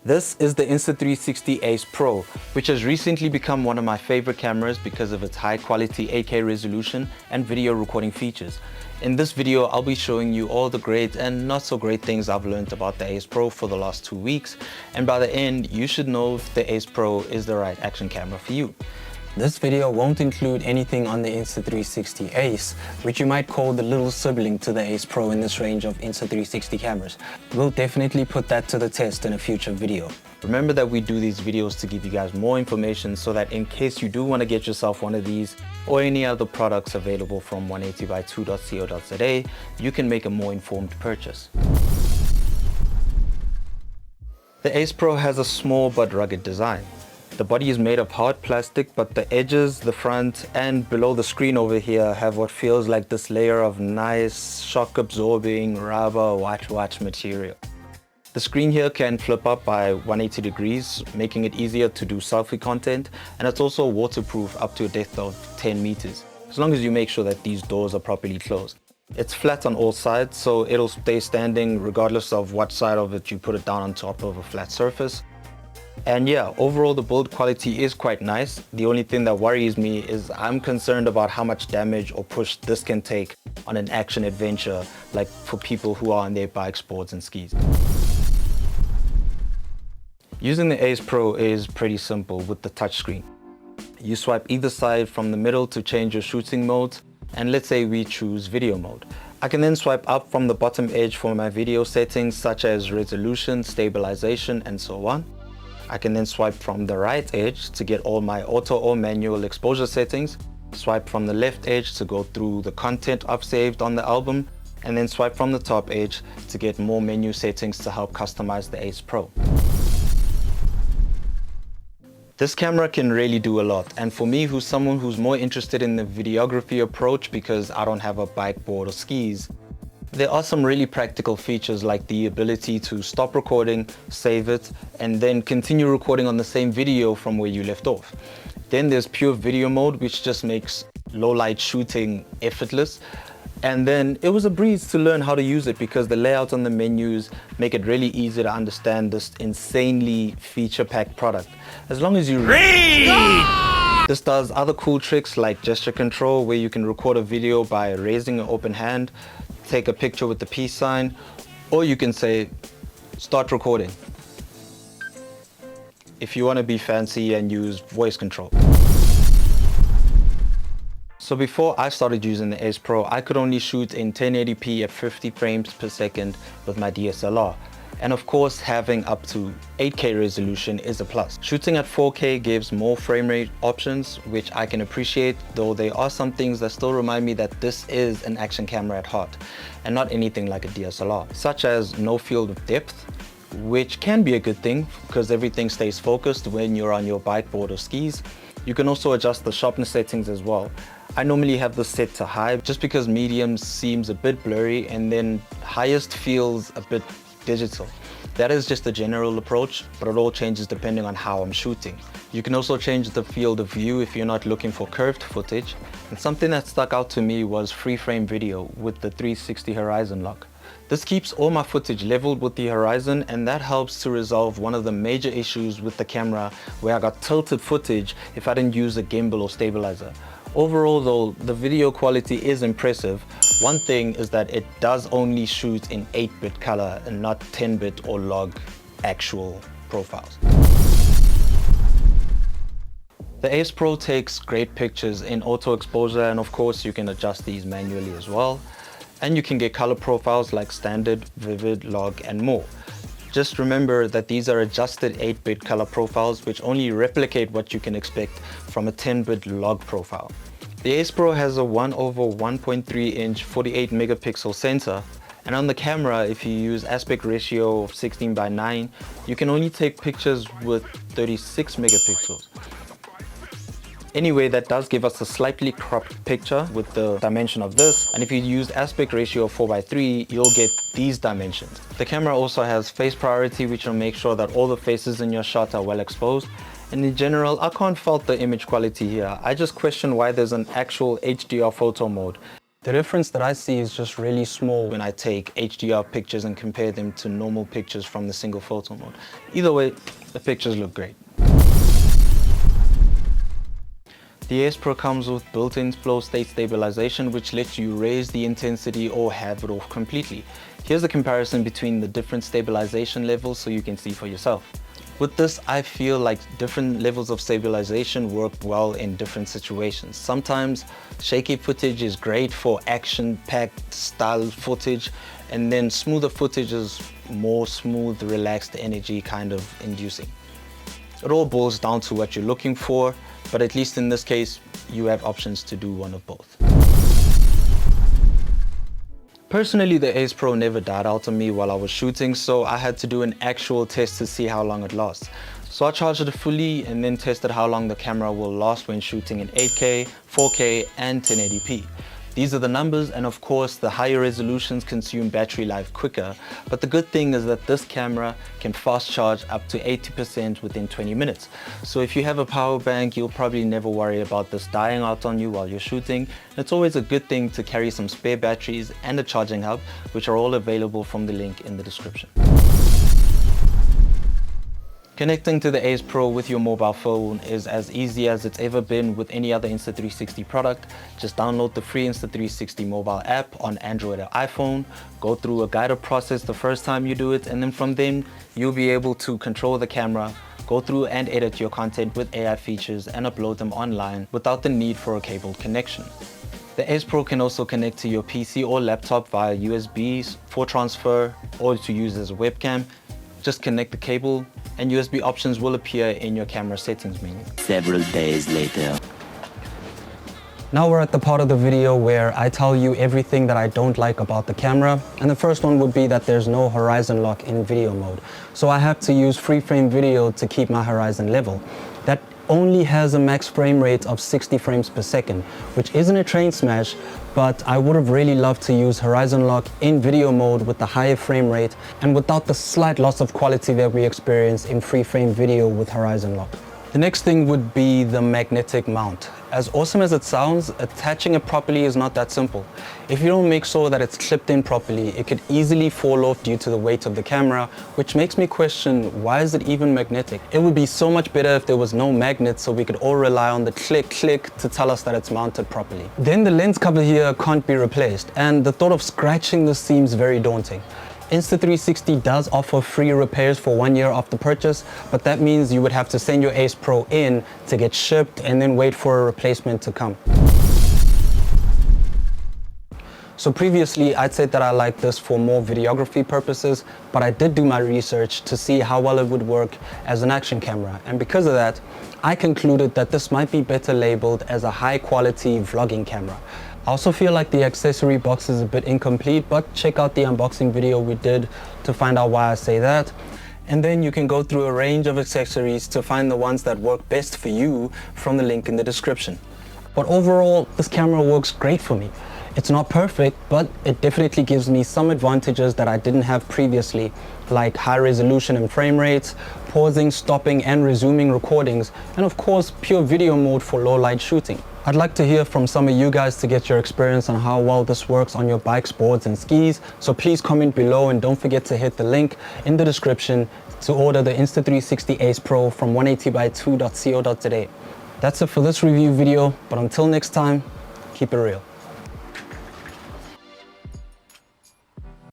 This is the Insta360 Ace Pro, which has recently become one of my favorite cameras because of its high quality 8K resolution and video recording features. In this video, I'll be showing you all the great and not so great things I've learned about the Ace Pro for the last 2 weeks, and by the end, you should know if the Ace Pro is the right action camera for you. This video won't include anything on the Insta360 Ace, which you might call the little sibling to the Ace Pro in this range of Insta360 cameras. We'll definitely put that to the test in a future video. Remember that we do these videos to give you guys more information so that in case you do want to get yourself one of these or any other products available from 180by2.co.za, you can make a more informed purchase. The Ace Pro has a small but rugged design. The body is made of hard plastic, but the edges, the front, and below the screen over here have what feels like this layer of nice, shock-absorbing rubber white material. The screen here can flip up by 180 degrees, making it easier to do selfie content, and it's also waterproof up to a depth of 10 meters, as long as you make sure that these doors are properly closed. It's flat on all sides, so it'll stay standing regardless of what side of it you put it down on top of a flat surface. And yeah, overall the build quality is quite nice. The only thing that worries me is I'm concerned about how much damage or push this can take on an action adventure, like for people who are on their bikes, boards and skis. Using the Ace Pro is pretty simple with the touchscreen. You swipe either side from the middle to change your shooting mode, and let's say we choose video mode. I can then swipe up from the bottom edge for my video settings such as resolution, stabilization and so on. I can then swipe from the right edge to get all my auto or manual exposure settings, swipe from the left edge to go through the content I've saved on the album, and then swipe from the top edge to get more menu settings to help customize the Ace Pro. This camera can really do a lot, and for me, who's someone who's more interested in the videography approach because I don't have a bike, board or skis, there are some really practical features like the ability to stop recording, save it, and then continue recording on the same video from where you left off. Then there's pure video mode, which just makes low light shooting effortless. And then it was a breeze to learn how to use it because the layout on the menus make it really easy to understand this insanely feature-packed product. As long as you read! This does other cool tricks like gesture control, where you can record a video by raising an open hand, take a picture with the peace sign, or you can say, start recording, if you want to be fancy and use voice control. So before I started using the Ace Pro, I could only shoot in 1080p at 50 frames per second with my DSLR. And of course, having up to 8K resolution is a plus. Shooting at 4K gives more frame rate options, which I can appreciate, though there are some things that still remind me that this is an action camera at heart, and not anything like a DSLR, such as no field of depth, which can be a good thing because everything stays focused when you're on your bike, board or skis. You can also adjust the sharpness settings as well. I normally have this set to high just because medium seems a bit blurry and then highest feels a bit digital. That is just a general approach, but it all changes depending on how I'm shooting. You can also change the field of view if you're not looking for curved footage. And something that stuck out to me was free frame video with the 360 horizon lock. This keeps all my footage leveled with the horizon, and that helps to resolve one of the major issues with the camera where I got tilted footage if I didn't use a gimbal or stabilizer. Overall though, the video quality is impressive. One thing is that it does only shoot in 8-bit color and not 10-bit or log actual profiles. The Ace Pro takes great pictures in auto exposure, and of course you can adjust these manually as well. And you can get color profiles like standard, vivid, log and more. Just remember that these are adjusted 8-bit color profiles which only replicate what you can expect from a 10-bit log profile. The Ace Pro has a 1/1.3 inch 48 megapixel sensor, and on the camera, if you use aspect ratio of 16:9, you can only take pictures with 36 megapixels. Anyway, that does give us a slightly cropped picture with the dimension of this, and if you use aspect ratio of 4:3, you'll get these dimensions. The camera also has face priority, which will make sure that all the faces in your shot are well exposed. And in general, I can't fault the image quality here. I just question why there's an actual HDR photo mode. The difference that I see is just really small when I take HDR pictures and compare them to normal pictures from the single photo mode. Either way, the pictures look great. The Ace Pro comes with built-in flow state stabilization, which lets you raise the intensity or have it off completely. Here's a comparison between the different stabilization levels so you can see for yourself. With this, I feel like different levels of stabilization work well in different situations. Sometimes shaky footage is great for action-packed style footage, and then smoother footage is more smooth, relaxed energy kind of inducing. It all boils down to what you're looking for, but at least in this case, you have options to do one of both. Personally, the Ace Pro never died out on me while I was shooting, so I had to do an actual test to see how long it lasts. So I charged it fully and then tested how long the camera will last when shooting in 8K, 4K and 1080p. These are the numbers, and of course the higher resolutions consume battery life quicker, but the good thing is that this camera can fast charge up to 80% within 20 minutes. So if you have a power bank, you'll probably never worry about this dying out on you while you're shooting. It's always a good thing to carry some spare batteries and a charging hub, which are all available from the link in the description. Connecting to the Ace Pro with your mobile phone is as easy as it's ever been with any other Insta360 product. Just download the free Insta360 mobile app on Android or iPhone, go through a guided process the first time you do it, and then from then you'll be able to control the camera, go through and edit your content with AI features and upload them online without the need for a cable connection. The Ace Pro can also connect to your PC or laptop via USBs for transfer or to use as a webcam. Just connect the cable and USB options will appear in your camera settings menu. Several days later. Now we're at the part of the video where I tell you everything that I don't like about the camera. And the first one would be that there's no horizon lock in video mode. So I have to use free frame video to keep my horizon level. That only has a max frame rate of 60 frames per second, which isn't a train smash, but I would have really loved to use horizon lock in video mode with the higher frame rate and without the slight loss of quality that we experience in free frame video with horizon lock. The next thing would be the magnetic mount. As awesome as it sounds, attaching it properly is not that simple. If you don't make sure that it's clipped in properly, it could easily fall off due to the weight of the camera, which makes me question, why is it even magnetic? It would be so much better if there was no magnet so we could all rely on the click click to tell us that it's mounted properly. Then the lens cover here can't be replaced, and the thought of scratching this seems very daunting. Insta360 does offer free repairs for 1 year after purchase, but that means you would have to send your Ace Pro in to get shipped and then wait for a replacement to come. So previously I'd said that I liked this for more videography purposes, but I did do my research to see how well it would work as an action camera, and because of that I concluded that this might be better labeled as a high quality vlogging camera. I also feel like the accessory box is a bit incomplete, but check out the unboxing video we did to find out why I say that. And then you can go through a range of accessories to find the ones that work best for you from the link in the description. But overall, this camera works great for me. It's not perfect, but it definitely gives me some advantages that I didn't have previously, like high resolution and frame rates, pausing, stopping and resuming recordings, and of course pure video mode for low light shooting. I'd like to hear from some of you guys to get your experience on how well this works on your bikes, boards and skis. So please comment below and don't forget to hit the link in the description to order the Insta360 Ace Pro from 180by2.co.za. That's it for this review video, but until next time, keep it real.